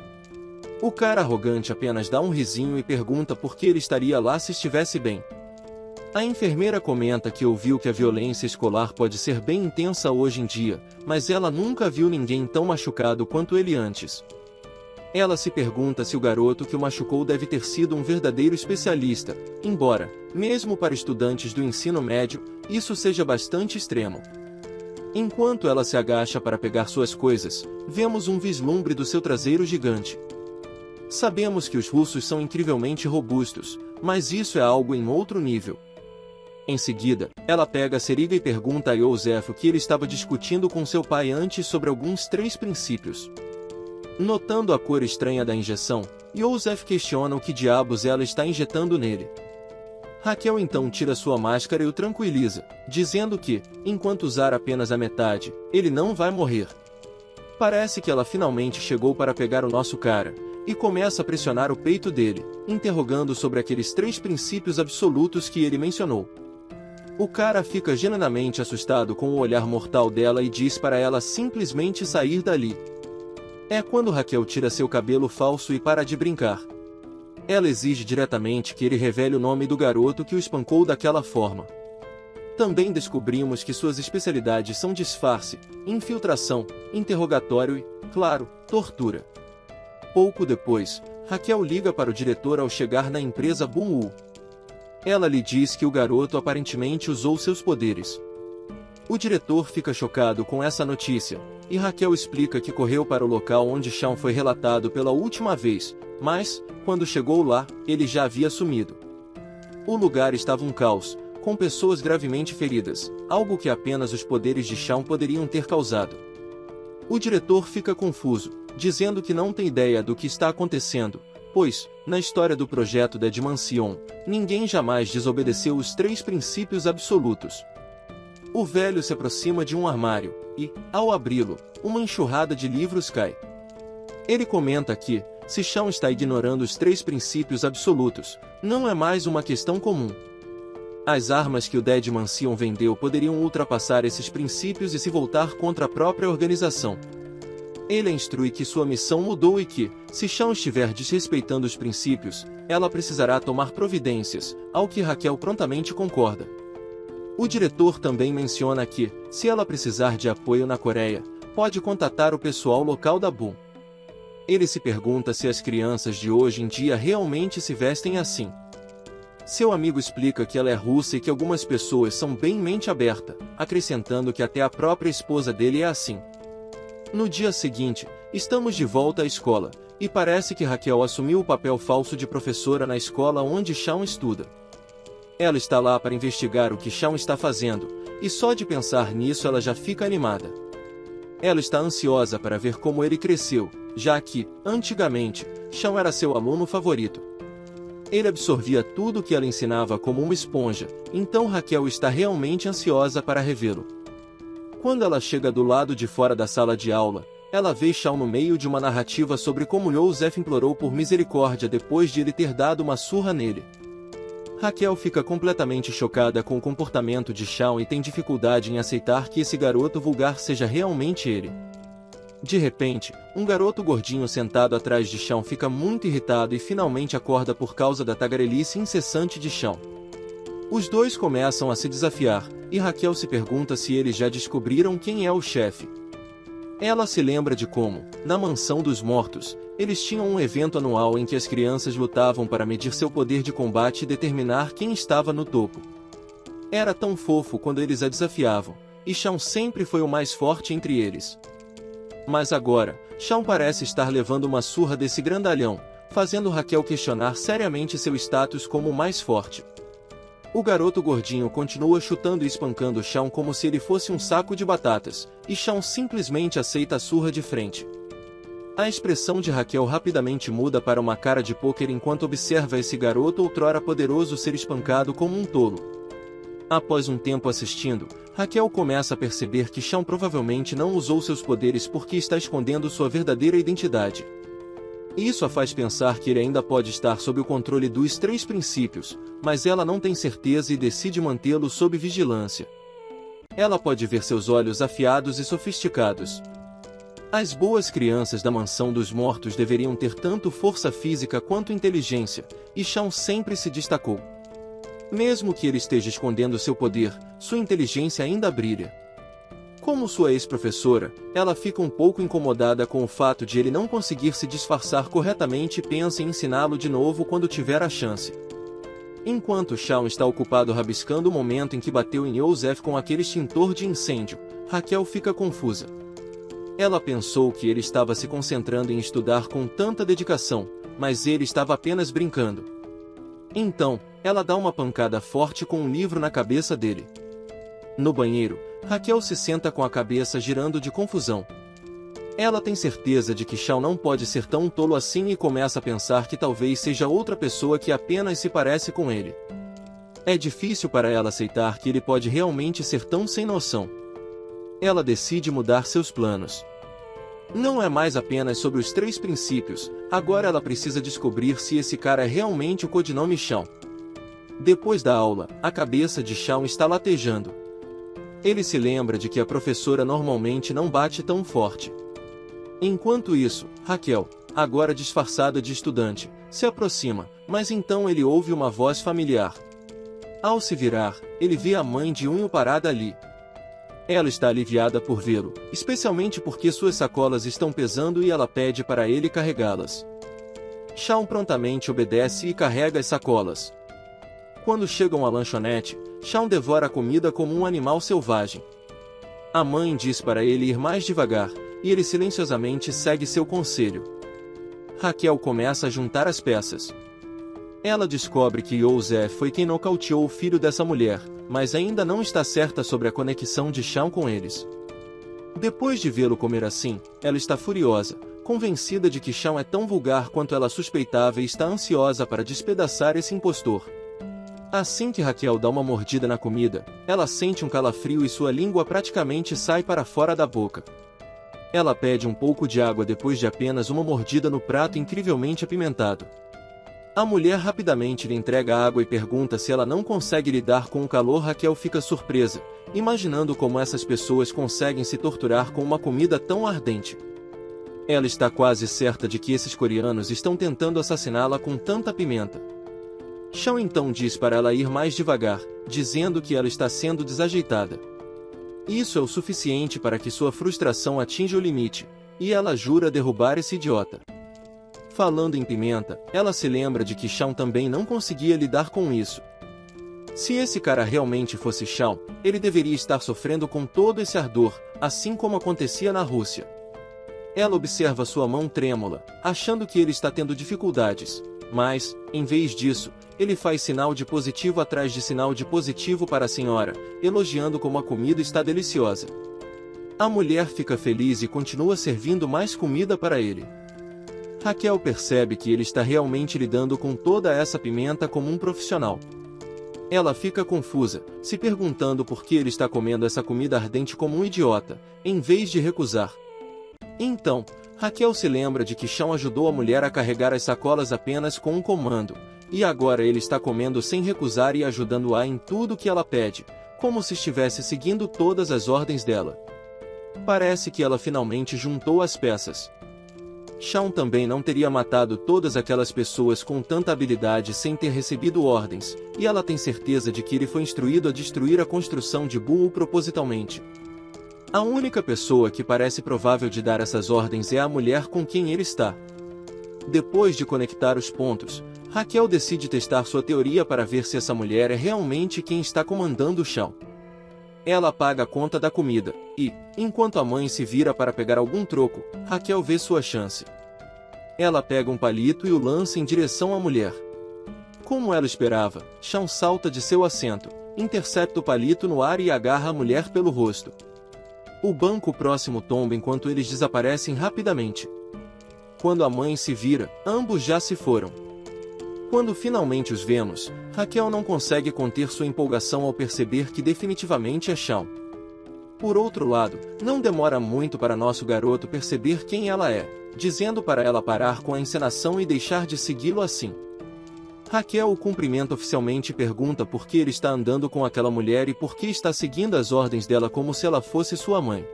O cara arrogante apenas dá um risinho e pergunta por que ele estaria lá se estivesse bem. A enfermeira comenta que ouviu que a violência escolar pode ser bem intensa hoje em dia, mas ela nunca viu ninguém tão machucado quanto ele antes. Ela se pergunta se o garoto que o machucou deve ter sido um verdadeiro especialista, embora, mesmo para estudantes do ensino médio, isso seja bastante extremo. Enquanto ela se agacha para pegar suas coisas, vemos um vislumbre do seu traseiro gigante. Sabemos que os russos são incrivelmente robustos, mas isso é algo em outro nível. Em seguida, ela pega a seringa e pergunta a Joseph o que ele estava discutindo com seu pai antes sobre alguns 3 princípios. Notando a cor estranha da injeção, Joseph questiona o que diabos ela está injetando nele. Raquel então tira sua máscara e o tranquiliza, dizendo que, enquanto usar apenas a metade, ele não vai morrer. Parece que ela finalmente chegou para pegar o nosso cara, e começa a pressionar o peito dele, interrogando sobre aqueles 3 princípios absolutos que ele mencionou. O cara fica genuinamente assustado com o olhar mortal dela e diz para ela simplesmente sair dali. É quando Raquel tira seu cabelo falso e para de brincar. Ela exige diretamente que ele revele o nome do garoto que o espancou daquela forma. Também descobrimos que suas especialidades são disfarce, infiltração, interrogatório e, claro, tortura. Pouco depois, Raquel liga para o diretor ao chegar na empresa Bunwoo. Ela lhe diz que o garoto aparentemente usou seus poderes. O diretor fica chocado com essa notícia, e Raquel explica que correu para o local onde Shawn foi relatado pela última vez, mas, quando chegou lá, ele já havia sumido. O lugar estava um caos, com pessoas gravemente feridas, algo que apenas os poderes de Shawn poderiam ter causado. O diretor fica confuso, dizendo que não tem ideia do que está acontecendo, pois, na história do projeto da Dimension, ninguém jamais desobedeceu os 3 princípios absolutos. O velho se aproxima de um armário, e, ao abri-lo, uma enxurrada de livros cai. Ele comenta que, se Shawn está ignorando os 3 princípios absolutos, não é mais uma questão comum. As armas que o Dead Mansion vendeu poderiam ultrapassar esses princípios e se voltar contra a própria organização. Ele a instrui que sua missão mudou e que, se Shawn estiver desrespeitando os princípios, ela precisará tomar providências, ao que Raquel prontamente concorda. O diretor também menciona que, se ela precisar de apoio na Coreia, pode contatar o pessoal local da BUM. Ele se pergunta se as crianças de hoje em dia realmente se vestem assim. Seu amigo explica que ela é russa e que algumas pessoas são bem mente aberta, acrescentando que até a própria esposa dele é assim. No dia seguinte, estamos de volta à escola, e parece que Raquel assumiu o papel falso de professora na escola onde Shawn estuda. Ela está lá para investigar o que Shawn está fazendo, e só de pensar nisso ela já fica animada. Ela está ansiosa para ver como ele cresceu, já que, antigamente, Shawn era seu aluno favorito. Ele absorvia tudo o que ela ensinava como uma esponja, então Raquel está realmente ansiosa para revê-lo. Quando ela chega do lado de fora da sala de aula, ela vê Shawn no meio de uma narrativa sobre como Joseph implorou por misericórdia depois de ele ter dado uma surra nele. Raquel fica completamente chocada com o comportamento de Shawn e tem dificuldade em aceitar que esse garoto vulgar seja realmente ele. De repente, um garoto gordinho sentado atrás de Shawn fica muito irritado e finalmente acorda por causa da tagarelice incessante de Shawn. Os dois começam a se desafiar, e Raquel se pergunta se eles já descobriram quem é o chefe. Ela se lembra de como, na Mansão dos Mortos, eles tinham um evento anual em que as crianças lutavam para medir seu poder de combate e determinar quem estava no topo. Era tão fofo quando eles a desafiavam, e Shawn sempre foi o mais forte entre eles. Mas agora, Shawn parece estar levando uma surra desse grandalhão, fazendo Raquel questionar seriamente seu status como o mais forte. O garoto gordinho continua chutando e espancando Shawn como se ele fosse um saco de batatas, e Shawn simplesmente aceita a surra de frente. A expressão de Raquel rapidamente muda para uma cara de pôquer enquanto observa esse garoto outrora poderoso ser espancado como um tolo. Após um tempo assistindo, Raquel começa a perceber que Shawn provavelmente não usou seus poderes porque está escondendo sua verdadeira identidade. Isso a faz pensar que ele ainda pode estar sob o controle dos 3 princípios, mas ela não tem certeza e decide mantê-lo sob vigilância. Ela pode ver seus olhos afiados e sofisticados. As boas crianças da Mansão dos Mortos deveriam ter tanto força física quanto inteligência, e Shawn sempre se destacou. Mesmo que ele esteja escondendo seu poder, sua inteligência ainda brilha. Como sua ex-professora, ela fica um pouco incomodada com o fato de ele não conseguir se disfarçar corretamente e pensa em ensiná-lo de novo quando tiver a chance. Enquanto Shawn está ocupado rabiscando o momento em que bateu em Joseph com aquele extintor de incêndio, Raquel fica confusa. Ela pensou que ele estava se concentrando em estudar com tanta dedicação, mas ele estava apenas brincando. Então, ela dá uma pancada forte com um livro na cabeça dele. No banheiro, Raquel se senta com a cabeça girando de confusão. Ela tem certeza de que Shawn não pode ser tão tolo assim e começa a pensar que talvez seja outra pessoa que apenas se parece com ele. É difícil para ela aceitar que ele pode realmente ser tão sem noção. Ela decide mudar seus planos. Não é mais apenas sobre os 3 princípios, agora ela precisa descobrir se esse cara é realmente o codinome Shawn. Depois da aula, a cabeça de Shawn está latejando. Ele se lembra de que a professora normalmente não bate tão forte. Enquanto isso, Raquel, agora disfarçada de estudante, se aproxima, mas então ele ouve uma voz familiar. Ao se virar, ele vê a mãe de Unho parada ali. Ela está aliviada por vê-lo, especialmente porque suas sacolas estão pesando e ela pede para ele carregá-las. Shawn prontamente obedece e carrega as sacolas. Quando chegam à lanchonete, Shawn devora a comida como um animal selvagem. A mãe diz para ele ir mais devagar, e ele silenciosamente segue seu conselho. Raquel começa a juntar as peças. Ela descobre que Joseph foi quem nocauteou o filho dessa mulher, mas ainda não está certa sobre a conexão de Shawn com eles. Depois de vê-lo comer assim, ela está furiosa, convencida de que Shawn é tão vulgar quanto ela suspeitava e está ansiosa para despedaçar esse impostor. Assim que Raquel dá uma mordida na comida, ela sente um calafrio e sua língua praticamente sai para fora da boca. Ela pede um pouco de água depois de apenas uma mordida no prato incrivelmente apimentado. A mulher rapidamente lhe entrega água e pergunta se ela não consegue lidar com o calor. Raquel fica surpresa, imaginando como essas pessoas conseguem se torturar com uma comida tão ardente. Ela está quase certa de que esses coreanos estão tentando assassiná-la com tanta pimenta. Shawn então diz para ela ir mais devagar, dizendo que ela está sendo desajeitada. Isso é o suficiente para que sua frustração atinja o limite, e ela jura derrubar esse idiota. Falando em pimenta, ela se lembra de que Shawn também não conseguia lidar com isso. Se esse cara realmente fosse Shawn, ele deveria estar sofrendo com todo esse ardor, assim como acontecia na Rússia. Ela observa sua mão trêmula, achando que ele está tendo dificuldades, mas, em vez disso, ele faz sinal de positivo atrás de sinal de positivo para a senhora, elogiando como a comida está deliciosa. A mulher fica feliz e continua servindo mais comida para ele. Raquel percebe que ele está realmente lidando com toda essa pimenta como um profissional. Ela fica confusa, se perguntando por que ele está comendo essa comida ardente como um idiota, em vez de recusar. Então, Raquel se lembra de que Shawn ajudou a mulher a carregar as sacolas apenas com um comando, e agora ele está comendo sem recusar e ajudando-a em tudo que ela pede, como se estivesse seguindo todas as ordens dela. Parece que ela finalmente juntou as peças. Shawn também não teria matado todas aquelas pessoas com tanta habilidade sem ter recebido ordens, e ela tem certeza de que ele foi instruído a destruir a construção de Bull propositalmente. A única pessoa que parece provável de dar essas ordens é a mulher com quem ele está. Depois de conectar os pontos, Raquel decide testar sua teoria para ver se essa mulher é realmente quem está comandando o Shawn. Ela paga a conta da comida, e, enquanto a mãe se vira para pegar algum troco, Raquel vê sua chance. Ela pega um palito e o lança em direção à mulher. Como ela esperava, Shawn salta de seu assento, intercepta o palito no ar e agarra a mulher pelo rosto. O banco próximo tomba enquanto eles desaparecem rapidamente. Quando a mãe se vira, ambos já se foram. Quando finalmente os vemos, Raquel não consegue conter sua empolgação ao perceber que definitivamente é Shawn. Por outro lado, não demora muito para nosso garoto perceber quem ela é, dizendo para ela parar com a encenação e deixar de segui-lo assim. Raquel o cumprimenta oficialmente e pergunta por que ele está andando com aquela mulher e por que está seguindo as ordens dela como se ela fosse sua mãe.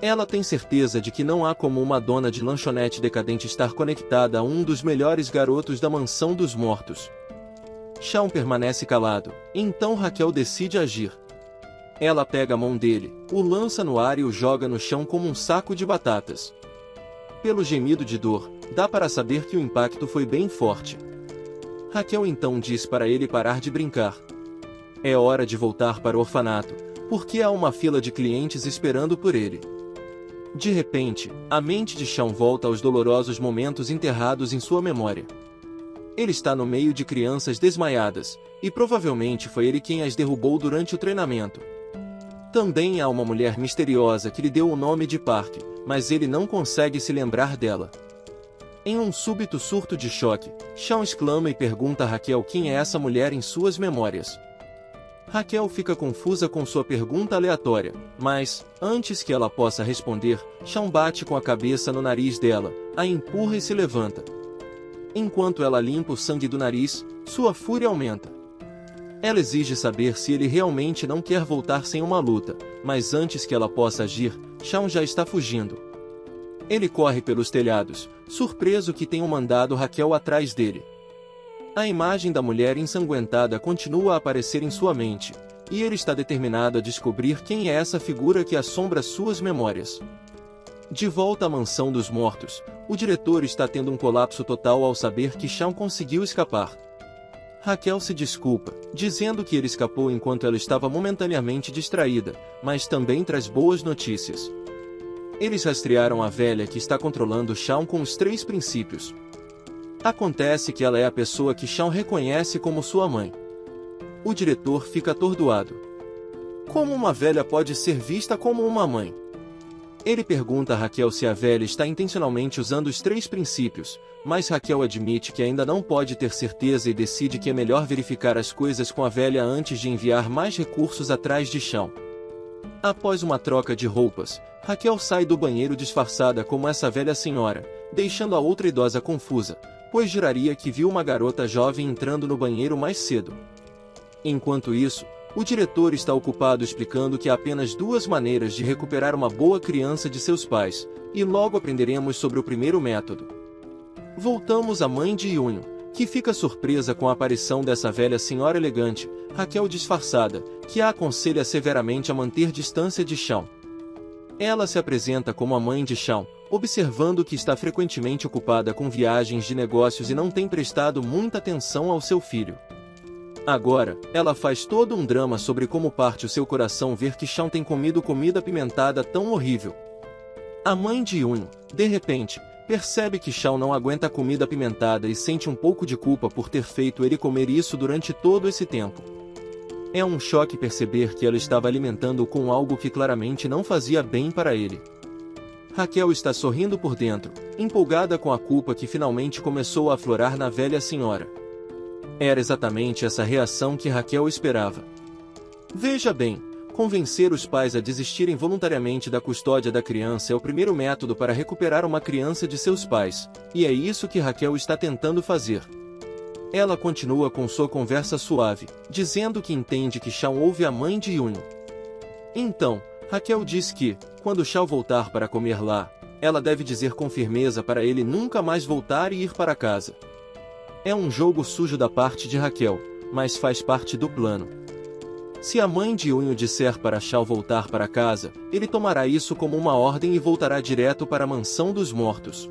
Ela tem certeza de que não há como uma dona de lanchonete decadente estar conectada a um dos melhores garotos da mansão dos mortos. Shawn permanece calado, então Raquel decide agir. Ela pega a mão dele, o lança no ar e o joga no chão como um saco de batatas. Pelo gemido de dor, dá para saber que o impacto foi bem forte. Raquel então diz para ele parar de brincar. É hora de voltar para o orfanato, porque há uma fila de clientes esperando por ele. De repente, a mente de Shawn volta aos dolorosos momentos enterrados em sua memória. Ele está no meio de crianças desmaiadas, e provavelmente foi ele quem as derrubou durante o treinamento. Também há uma mulher misteriosa que lhe deu o nome de Park, mas ele não consegue se lembrar dela. Em um súbito surto de choque, Shawn exclama e pergunta a Raquel quem é essa mulher em suas memórias. Raquel fica confusa com sua pergunta aleatória, mas, antes que ela possa responder, Shaun bate com a cabeça no nariz dela, a empurra e se levanta. Enquanto ela limpa o sangue do nariz, sua fúria aumenta. Ela exige saber se ele realmente não quer voltar sem uma luta, mas antes que ela possa agir, Shaun já está fugindo. Ele corre pelos telhados, surpreso que tenham mandado Raquel atrás dele. A imagem da mulher ensanguentada continua a aparecer em sua mente, e ele está determinado a descobrir quem é essa figura que assombra suas memórias. De volta à mansão dos mortos, o diretor está tendo um colapso total ao saber que Shaun conseguiu escapar. Raquel se desculpa, dizendo que ele escapou enquanto ela estava momentaneamente distraída, mas também traz boas notícias. Eles rastrearam a velha que está controlando Shaun com os 3 princípios. Acontece que ela é a pessoa que Shaun reconhece como sua mãe. O diretor fica atordoado. Como uma velha pode ser vista como uma mãe? Ele pergunta a Raquel se a velha está intencionalmente usando os 3 princípios, mas Raquel admite que ainda não pode ter certeza e decide que é melhor verificar as coisas com a velha antes de enviar mais recursos atrás de Shaun. Após uma troca de roupas, Raquel sai do banheiro disfarçada como essa velha senhora, deixando a outra idosa confusa, pois juraria que viu uma garota jovem entrando no banheiro mais cedo. Enquanto isso, o diretor está ocupado explicando que há apenas 2 maneiras de recuperar uma boa criança de seus pais, e logo aprenderemos sobre o primeiro método. Voltamos à mãe de Yunho, que fica surpresa com a aparição dessa velha senhora elegante, Raquel disfarçada, que a aconselha severamente a manter distância de Shaun. Ela se apresenta como a mãe de Shaun, observando que está frequentemente ocupada com viagens de negócios e não tem prestado muita atenção ao seu filho. Agora, ela faz todo um drama sobre como parte o seu coração ver que Shaun tem comido comida apimentada tão horrível. A mãe de Yunho, de repente, percebe que Shaun não aguenta a comida apimentada e sente um pouco de culpa por ter feito ele comer isso durante todo esse tempo. É um choque perceber que ela estava alimentando-o com algo que claramente não fazia bem para ele. Raquel está sorrindo por dentro, empolgada com a culpa que finalmente começou a aflorar na velha senhora. Era exatamente essa reação que Raquel esperava. Veja bem, convencer os pais a desistirem voluntariamente da custódia da criança é o primeiro método para recuperar uma criança de seus pais, e é isso que Raquel está tentando fazer. Ela continua com sua conversa suave, dizendo que entende que Shaun ouve a mãe de Yunho. Então, Raquel diz que, quando Shaun voltar para comer lá, ela deve dizer com firmeza para ele nunca mais voltar e ir para casa. É um jogo sujo da parte de Raquel, mas faz parte do plano. Se a mãe de Yunho disser para Shaun voltar para casa, ele tomará isso como uma ordem e voltará direto para a mansão dos mortos.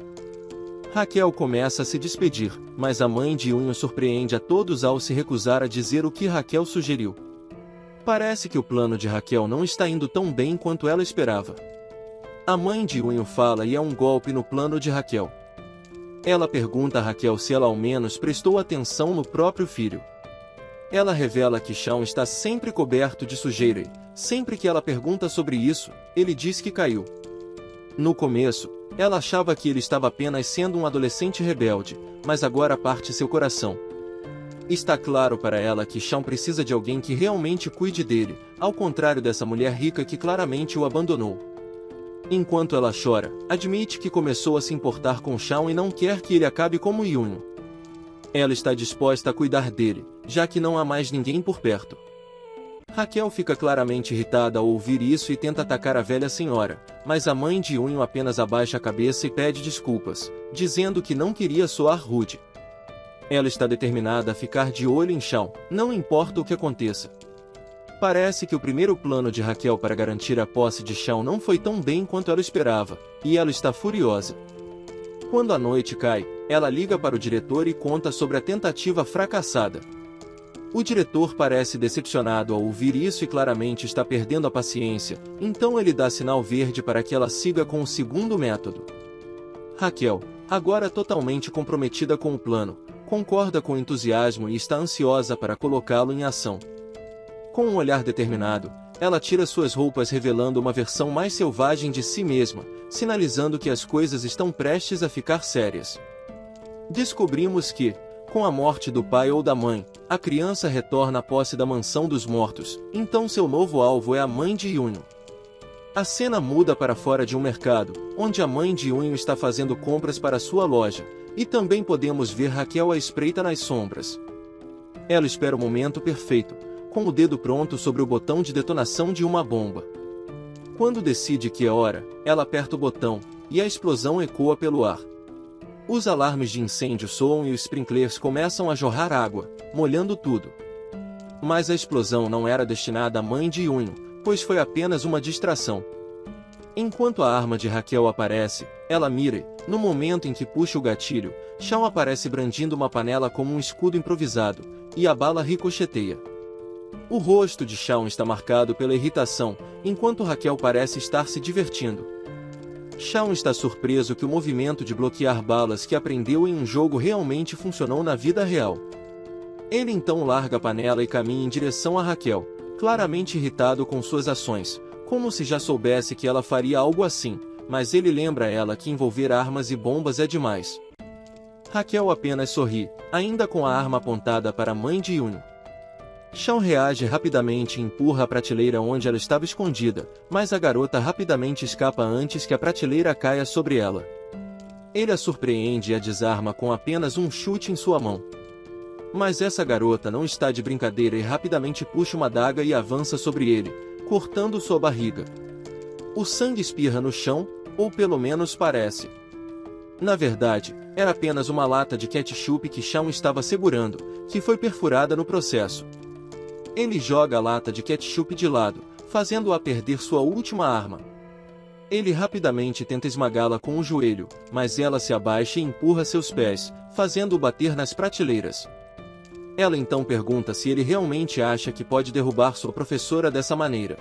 Raquel começa a se despedir, mas a mãe de Yunho surpreende a todos ao se recusar a dizer o que Raquel sugeriu. Parece que o plano de Raquel não está indo tão bem quanto ela esperava. A mãe de Yunho fala e é um golpe no plano de Raquel. Ela pergunta a Raquel se ela ao menos prestou atenção no próprio filho. Ela revela que Shaun está sempre coberto de sujeira e, sempre que ela pergunta sobre isso, ele diz que caiu. No começo, ela achava que ele estava apenas sendo um adolescente rebelde, mas agora parte seu coração. Está claro para ela que Shaun precisa de alguém que realmente cuide dele, ao contrário dessa mulher rica que claramente o abandonou. Enquanto ela chora, admite que começou a se importar com Shaun e não quer que ele acabe como Yunho. Ela está disposta a cuidar dele, já que não há mais ninguém por perto. Raquel fica claramente irritada ao ouvir isso e tenta atacar a velha senhora, mas a mãe de Yunho apenas abaixa a cabeça e pede desculpas, dizendo que não queria soar rude. Ela está determinada a ficar de olho em Shaun, não importa o que aconteça. Parece que o primeiro plano de Raquel para garantir a posse de Shaun não foi tão bem quanto ela esperava, e ela está furiosa. Quando a noite cai, ela liga para o diretor e conta sobre a tentativa fracassada. O diretor parece decepcionado ao ouvir isso e claramente está perdendo a paciência, então ele dá sinal verde para que ela siga com o segundo método. Raquel, agora totalmente comprometida com o plano, concorda com entusiasmo e está ansiosa para colocá-lo em ação. Com um olhar determinado, ela tira suas roupas revelando uma versão mais selvagem de si mesma, sinalizando que as coisas estão prestes a ficar sérias. Descobrimos que, Com a morte do pai ou da mãe, a criança retorna à posse da mansão dos mortos, então seu novo alvo é a mãe de Yunho. A cena muda para fora de um mercado, onde a mãe de Yunho está fazendo compras para sua loja, e também podemos ver Raquel à espreita nas sombras. Ela espera o momento perfeito, com o dedo pronto sobre o botão de detonação de uma bomba. Quando decide que é hora, ela aperta o botão, e a explosão ecoa pelo ar. Os alarmes de incêndio soam e os sprinklers começam a jorrar água, molhando tudo. Mas a explosão não era destinada à mãe de Yunho, pois foi apenas uma distração. Enquanto a arma de Raquel aparece, ela mira e, no momento em que puxa o gatilho, Shawn aparece brandindo uma panela como um escudo improvisado, e a bala ricocheteia. O rosto de Shawn está marcado pela irritação, enquanto Raquel parece estar se divertindo. Shawn está surpreso que o movimento de bloquear balas que aprendeu em um jogo realmente funcionou na vida real. Ele então larga a panela e caminha em direção a Raquel, claramente irritado com suas ações, como se já soubesse que ela faria algo assim, mas ele lembra ela que envolver armas e bombas é demais. Raquel apenas sorri, ainda com a arma apontada para a mãe de Yunho. Shawn reage rapidamente e empurra a prateleira onde ela estava escondida, mas a garota rapidamente escapa antes que a prateleira caia sobre ela. Ele a surpreende e a desarma com apenas um chute em sua mão. Mas essa garota não está de brincadeira e rapidamente puxa uma adaga e avança sobre ele, cortando sua barriga. O sangue espirra no chão, ou pelo menos parece. Na verdade, era apenas uma lata de ketchup que Shawn estava segurando, que foi perfurada no processo. Ele joga a lata de ketchup de lado, fazendo-a perder sua última arma. Ele rapidamente tenta esmagá-la com o joelho, mas ela se abaixa e empurra seus pés, fazendo-o bater nas prateleiras. Ela então pergunta se ele realmente acha que pode derrubar sua professora dessa maneira.